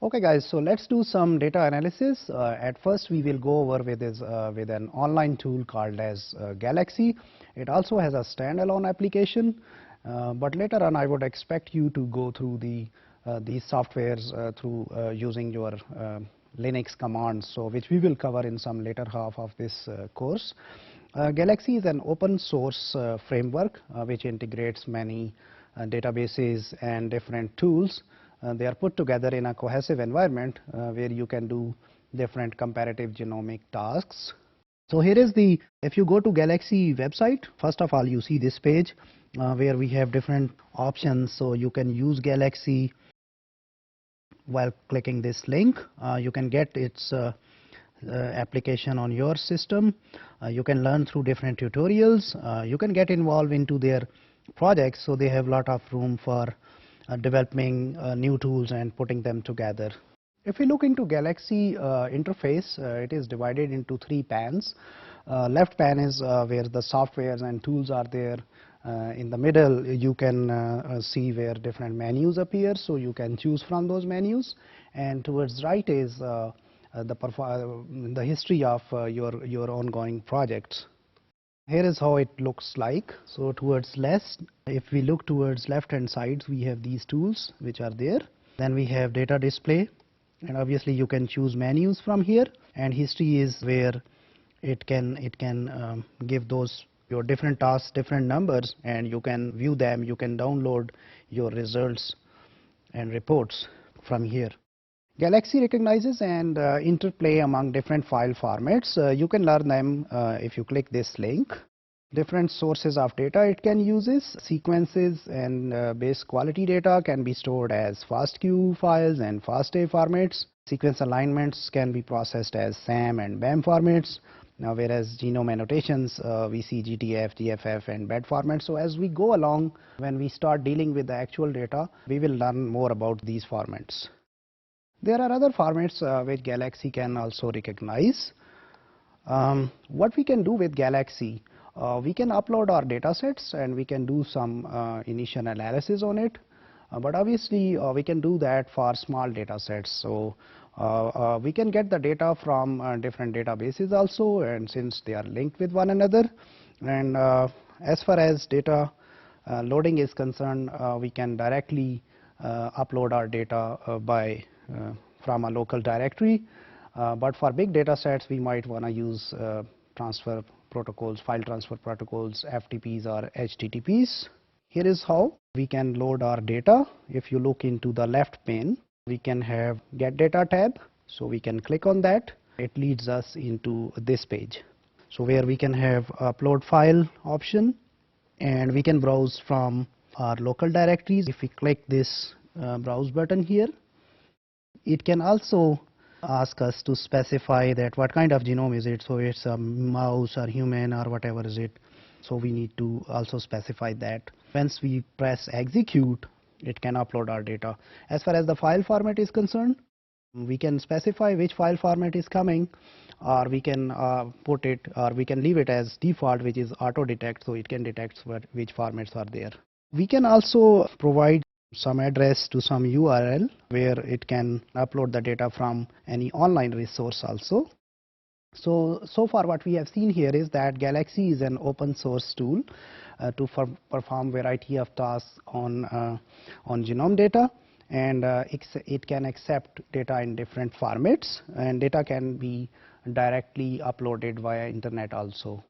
Okay guys, so let's do some data analysis. At first we will go over with an online tool called as Galaxy. It also has a standalone application, but later on I would expect you to go through these softwares through using your Linux commands, so which we will cover in some later half of this course. Galaxy is an open source framework which integrates many databases and different tools. They are put together in a cohesive environment where you can do different comparative genomic tasks. So here is if you go to Galaxy website, first of all you see this page where we have different options. So you can use Galaxy while clicking this link. You can get its application on your system. You can learn through different tutorials. You can get involved into their projects, so they have a lot of room for developing new tools and putting them together. If we look into Galaxy interface, it is divided into 3 pans. Left pan is where the softwares and tools are there. In the middle you can see where different menus appear, so you can choose from those menus, and towards right is the history of your ongoing projects. Here is how it looks like. So towards left, if we look towards left hand sides, we have these tools which are there. Then we have data display, and obviously you can choose menus from here, and history is where it can give those your different tasks different numbers, and you can view them. You can download your results and reports from here. Galaxy recognizes and interplay among different file formats. You can learn them if you click this link. Different sources of data it can uses. Sequences and base quality data can be stored as FASTQ files and FASTA formats. Sequence alignments can be processed as SAM and BAM formats. Now, whereas genome annotations, we see GTF, GFF and BED formats. So as we go along, when we start dealing with the actual data, we will learn more about these formats. There are other formats which Galaxy can also recognize. What we can do with Galaxy, we can upload our data sets and we can do some initial analysis on it. But obviously we can do that for small data sets. So we can get the data from different databases also, and since they are linked with one another. And as far as data loading is concerned, we can directly upload our data from a local directory, but for big data sets we might want to use transfer protocols, file transfer protocols, FTPs or HTTPs. Here is how we can load our data. If you look into the left pane, we can have Get Data tab, so we can click on that. It leads us into this page, so where we can have Upload File option, and we can browse from our local directories. If we click this browse button here, it can also ask us to specify that what kind of genome is it. So it's a mouse or human or whatever is it. So we need to also specify that. Once we press execute, it can upload our data. As far as the file format is concerned, we can specify which file format is coming, or we can put it, or we can leave it as default, which is auto detect, so it can detect which formats are there. We can also provide some address to some URL where it can upload the data from any online resource also. So far what we have seen here is that Galaxy is an open source tool to perform variety of tasks on genome data, and it can accept data in different formats, and data can be directly uploaded via internet also.